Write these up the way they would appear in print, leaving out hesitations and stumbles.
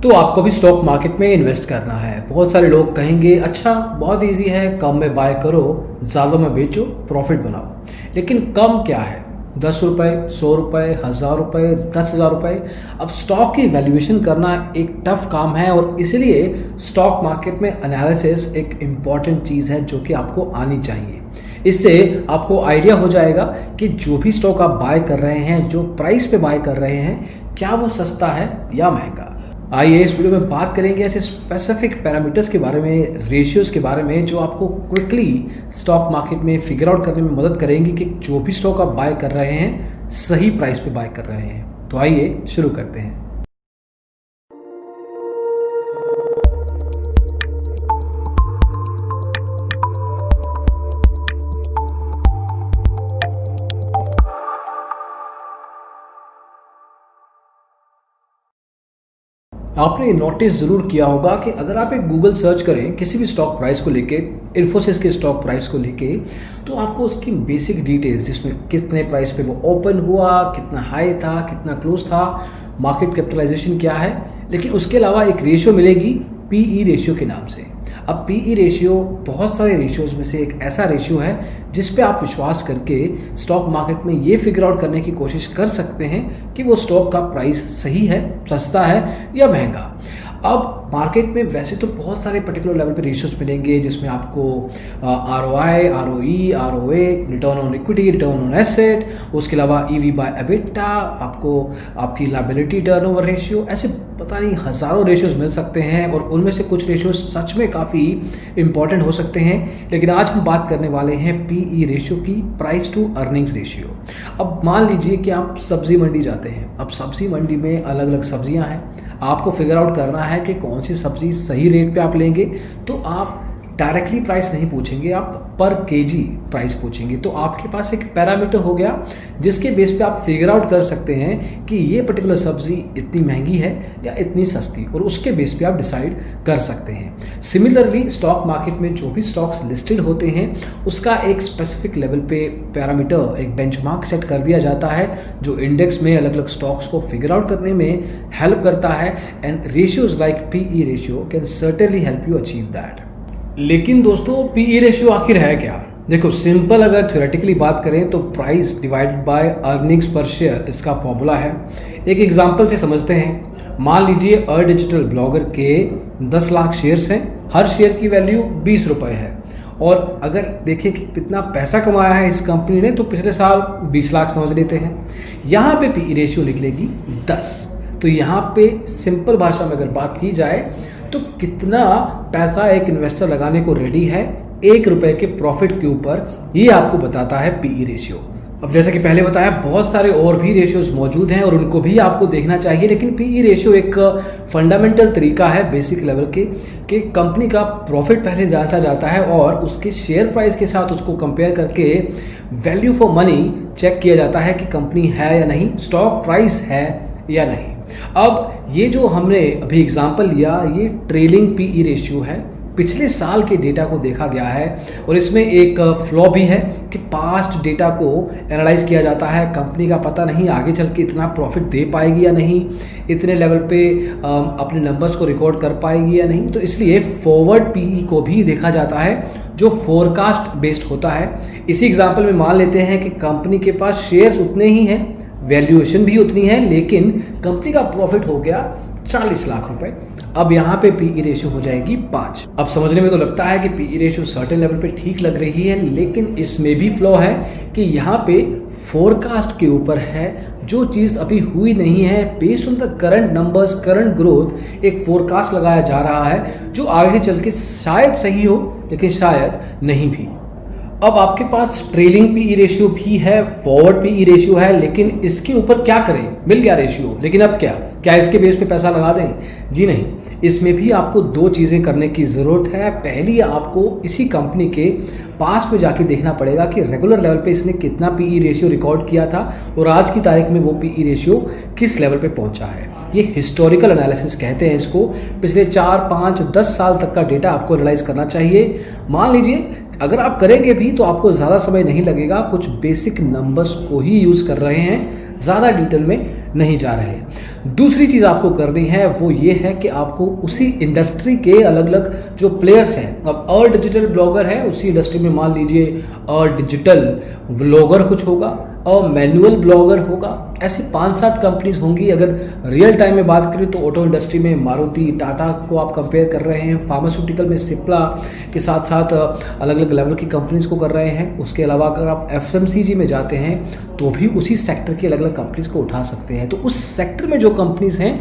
तो आपको भी स्टॉक मार्केट में इन्वेस्ट करना है। बहुत सारे लोग कहेंगे अच्छा बहुत इजी है, कम में बाय करो, ज़्यादा में बेचो, प्रॉफिट बनाओ। लेकिन कम क्या है? 10 रुपये, 100 रुपये, 1000 रुपये, 10,000 रुपये। अब स्टॉक की वैल्यूएशन करना एक टफ काम है और इसलिए स्टॉक मार्केट में एनालिसिस एक इम्पॉर्टेंट चीज़ है जो कि आपको आनी चाहिए। इससे आपको आइडिया हो जाएगा कि जो भी स्टॉक आप बाय कर रहे हैं, जो प्राइस पे बाय कर रहे हैं, क्या वो सस्ता है या महंगा। आइए इस वीडियो में बात करेंगे ऐसे स्पेसिफिक पैरामीटर्स के बारे में, रेशियोज के बारे में जो आपको क्विकली स्टॉक मार्केट में फिगर आउट करने में मदद करेंगी कि जो भी स्टॉक आप बाय कर रहे हैं सही प्राइस पे बाय कर रहे हैं। तो आइए शुरू करते हैं। आपने नोटिस ज़रूर किया होगा कि अगर आप एक गूगल सर्च करें किसी भी स्टॉक प्राइस को लेके, इन्फोसिस के स्टॉक प्राइस को लेके, तो आपको उसकी बेसिक डिटेल्स, जिसमें कितने प्राइस पे वो ओपन हुआ, कितना हाई था, कितना क्लोज था, मार्केट कैपिटलाइजेशन क्या है, लेकिन उसके अलावा एक रेशियो मिलेगी पीई रेशियो के नाम से। अब पीई रेशियो बहुत सारे रेशियोज में से एक ऐसा रेशियो है जिस पे आप विश्वास करके स्टॉक मार्केट में ये फिगर आउट करने की कोशिश कर सकते हैं कि वो स्टॉक का प्राइस सही है, सस्ता है या महंगा। अब मार्केट में वैसे तो बहुत सारे पर्टिकुलर लेवल पे रेशियोज मिलेंगे जिसमें आपको ROI, ROE, ROA, return on equity, return on asset, उसके अलावा EV बाय एबिटा, आपको आपकी लायबिलिटी टर्नओवर रेशियो, ऐसे पता नहीं हज़ारों रेशियोज मिल सकते हैं और उनमें से कुछ रेशियोज सच में काफ़ी इंपॉर्टेंट हो सकते हैं। लेकिन आज हम बात करने वाले हैं पीई रेशियो की, प्राइस टू अर्निंग्स रेशियो। अब मान लीजिए कि आप सब्जी मंडी जाते हैं। अब सब्जी मंडी में अलग अलग सब्जियां हैं, आपको फिगर आउट करना है कि कौन सी सब्जी सही रेट पे आप लेंगे। तो आप डायरेक्टली प्राइस नहीं पूछेंगे, आप पर केजी प्राइस पूछेंगे। तो आपके पास एक पैरामीटर हो गया जिसके बेस पे आप फिगर आउट कर सकते हैं कि ये पर्टिकुलर सब्जी इतनी महंगी है या इतनी सस्ती, और उसके बेस पे आप डिसाइड कर सकते हैं। सिमिलरली स्टॉक मार्केट में जो भी स्टॉक्स लिस्टेड होते हैं उसका एक स्पेसिफिक लेवल पे पैरामीटर, एक बेंचमार्क सेट कर दिया जाता है जो इंडेक्स में अलग अलग स्टॉक्स को फिगर आउट करने में हेल्प करता है। And ratios like PE ratio can certainly help you achieve that. लेकिन दोस्तों पीई रेशियो आखिर है क्या? देखो सिंपल अगर थ्योरेटिकली बात करें तो प्राइस डिवाइडेड बाय अर्निंग्स पर शेयर इसका फॉर्मूला है। एक एग्जांपल से समझते हैं। मान लीजिए डिजिटल ब्लॉगर के 10 लाख शेयर्स हैं, हर शेयर की वैल्यू 20 रुपये है, और अगर देखें कि कितना पैसा कमाया है इस कंपनी ने तो पिछले साल 20 लाख समझ लेते हैं। यहाँ पे पीई रेशियो निकलेगी 10। तो यहाँ पे सिंपल भाषा में अगर बात की जाए तो कितना पैसा एक इन्वेस्टर लगाने को रेडी है 1 रुपए के प्रॉफिट के ऊपर, ये आपको बताता है पीई रेशियो। अब जैसे कि पहले बताया बहुत सारे और भी रेशियोज मौजूद हैं और उनको भी आपको देखना चाहिए, लेकिन पीई रेशियो एक फंडामेंटल तरीका है बेसिक लेवल के कि कंपनी का प्रॉफिट पहले जांचा जाता है और उसके शेयर प्राइस के साथ उसको कंपेयर करके वैल्यू फॉर मनी चेक किया जाता है कि कंपनी है या नहीं, स्टॉक प्राइस है या नहीं। अब ये जो हमने अभी एग्जांपल लिया ये ट्रेलिंग पीई रेशियो है, पिछले साल के डेटा को देखा गया है और इसमें एक फ्लॉ भी है कि पास्ट डेटा को एनालाइज किया जाता है। कंपनी का पता नहीं आगे चल के इतना प्रॉफिट दे पाएगी या नहीं, इतने लेवल पे अपने नंबर्स को रिकॉर्ड कर पाएगी या नहीं। तो इसलिए फॉरवर्ड पीई को भी देखा जाता है जो फोरकास्ट बेस्ड होता है। इसी एग्जाम्पल में मान लेते हैं कि कंपनी के पास शेयर्स उतने ही हैं, वैल्यूएशन भी उतनी है, लेकिन कंपनी का प्रॉफिट हो गया 40 लाख रुपए। अब यहाँ पे पीई रेशियो हो जाएगी 5। अब समझने में तो लगता है कि पीई रेशियो सर्टेन लेवल पे ठीक लग रही है, लेकिन इसमें भी फ्लॉ है कि यहाँ पे फोरकास्ट के ऊपर है, जो चीज़ अभी हुई नहीं है, based on the current numbers, current growth, एक फोरकास्ट लगाया जा रहा है जो आगे चल के शायद सही हो लेकिन शायद नहीं भी। अब आपके पास ट्रेलिंग पीई रेशियो भी है, फॉरवर्ड पीई रेशियो है, लेकिन इसके ऊपर क्या करें? मिल गया रेशियो, लेकिन अब क्या इसके बेस पे पैसा लगा दें? जी नहीं, इसमें भी आपको 2 चीज़ें करने की ज़रूरत है। पहली, आपको इसी कंपनी के पास्ट में जाके देखना पड़ेगा कि रेगुलर लेवल पे इसने कितना पीई रेशियो रिकॉर्ड किया था और आज की तारीख में वो पीई रेशियो किस लेवल पे पहुंचा है। ये हिस्टोरिकल एनालिसिस कहते हैं इसको। पिछले 4, 5, 10 साल तक का डेटा आपको एनालाइज करना चाहिए। मान लीजिए अगर आप करेंगे भी तो आपको ज़्यादा समय नहीं लगेगा, कुछ बेसिक नंबर्स को ही यूज़ कर रहे हैं, ज़्यादा डिटेल में नहीं जा रहे हैं। दूसरी चीज़ आपको करनी है वो ये है कि आपको उसी इंडस्ट्री के अलग अलग जो प्लेयर्स हैं, अब और डिजिटल ब्लॉगर है उसी इंडस्ट्री में, मान लीजिए और डिजिटल व्लॉगर कुछ होगा और मैनुअल ब्लॉगर होगा, ऐसी 5-7 कंपनीज होंगी। अगर रियल टाइम में बात करें तो ऑटो इंडस्ट्री में मारुति, टाटा को आप कंपेयर कर रहे हैं, फार्मास्यूटिकल में सिप्ला के साथ साथ अलग अलग लेवल की कंपनीज को कर रहे हैं। उसके अलावा अगर आप एफएमसीजी में जाते हैं तो भी उसी सेक्टर की अलग अलग कंपनीज को उठा सकते हैं। तो उस सेक्टर में जो कंपनीज हैं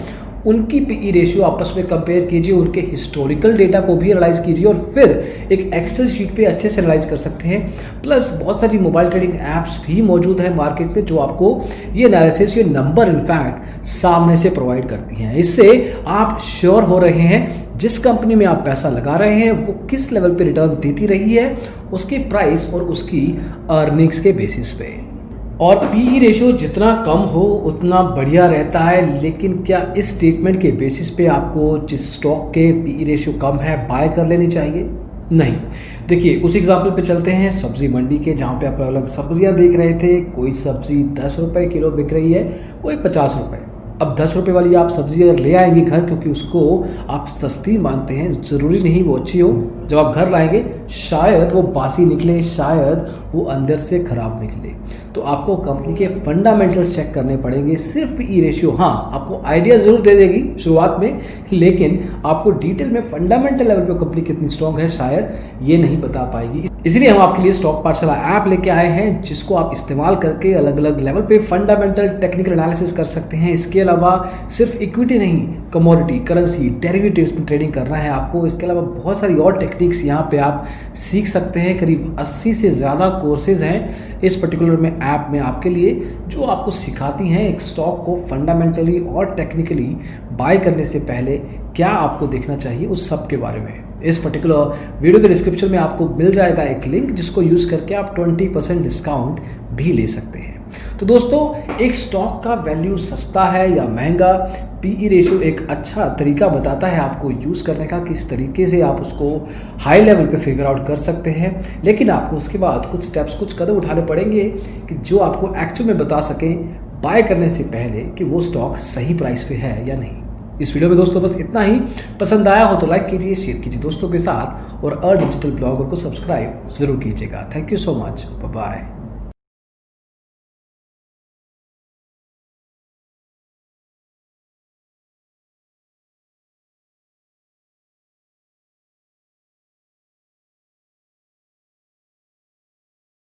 उनकी पीई रेशियो आपस में कंपेयर कीजिए, उनके हिस्टोरिकल डेटा को भी एनालाइज कीजिए और फिर एक एक्सेल शीट पे अच्छे से एनालाइज कर सकते हैं। प्लस बहुत सारी मोबाइल ट्रेडिंग ऐप्स भी मौजूद है मार्केट में जो आपको ये एनालिसिस, ये नंबर इनफैक्ट सामने से प्रोवाइड करती हैं। इससे आप श्योर हो रहे हैं जिस कंपनी में आप पैसा लगा रहे हैं वो किस लेवल पे रिटर्न देती रही है, उसके प्राइस और उसकी अर्निंग्स के बेसिस पे। और पीई रेशियो जितना कम हो उतना बढ़िया रहता है, लेकिन क्या इस स्टेटमेंट के बेसिस पे आपको जिस स्टॉक के पीई रेशियो कम है बाय कर लेनी चाहिए? नहीं। देखिए उस एग्जाम्पल पे चलते हैं सब्जी मंडी के, जहाँ पे आप अलग सब्जियां देख रहे थे। कोई सब्जी 10 रुपये किलो बिक रही है, कोई 50 रुपये। अब 10 रुपये वाली आप सब्जी अगर ले आएंगे घर क्योंकि उसको आप सस्ती मानते हैं, ज़रूरी नहीं वो अच्छी हो। जब आप घर लाएंगे शायद वो बासी निकले, शायद वो अंदर से ख़राब निकले। तो आपको कंपनी के फंडामेंटल्स चेक करने पड़ेंगे। सिर्फ पीई रेशियो हाँ आपको आइडिया ज़रूर दे देगी शुरुआत में, लेकिन आपको डिटेल में फंडामेंटल लेवल पे कंपनी कितनी स्ट्रॉन्ग है शायद ये नहीं बता पाएगी। इसलिए हम आपके लिए स्टॉक पाठशाला ऐप लेके आए हैं जिसको आप इस्तेमाल करके अलग अलग लेवल पे फंडामेंटल टेक्निकल एनालिसिस कर सकते हैं। इसके अलावा सिर्फ इक्विटी नहीं, कमोडिटी, करेंसी, डेरिवेटिव्स में ट्रेडिंग करना है आपको। इसके अलावा बहुत सारी और टेक्निक्स यहाँ पे आप सीख सकते हैं। करीब 80 से ज़्यादा कोर्सेज हैं इस पर्टिकुलर में ऐप में आपके लिए, जो आपको सिखाती हैं एक स्टॉक को फंडामेंटली और टेक्निकली बाय करने से पहले क्या आपको देखना चाहिए उस सब के बारे में। इस पर्टिकुलर वीडियो के डिस्क्रिप्शन में आपको मिल जाएगा एक लिंक जिसको यूज़ करके आप 20% डिस्काउंट भी ले सकते हैं। तो दोस्तों एक स्टॉक का वैल्यू सस्ता है या महंगा, पीई रेशियो एक अच्छा तरीका बताता है आपको यूज़ करने का, किस तरीके से आप उसको हाई लेवल पे फिगर आउट कर सकते हैं। लेकिन आपको उसके बाद कुछ स्टेप्स, कुछ कदम उठाने पड़ेंगे कि जो आपको एक्चुअल में बता सकें बाय करने से पहले कि वो स्टॉक सही प्राइस पे है या नहीं। इस वीडियो में दोस्तों बस इतना ही। पसंद आया हो तो लाइक कीजिए, शेयर कीजिए दोस्तों के साथ और डिजिटल ब्लॉगर को सब्सक्राइब जरूर कीजिएगा। Thank you so much, bye bye.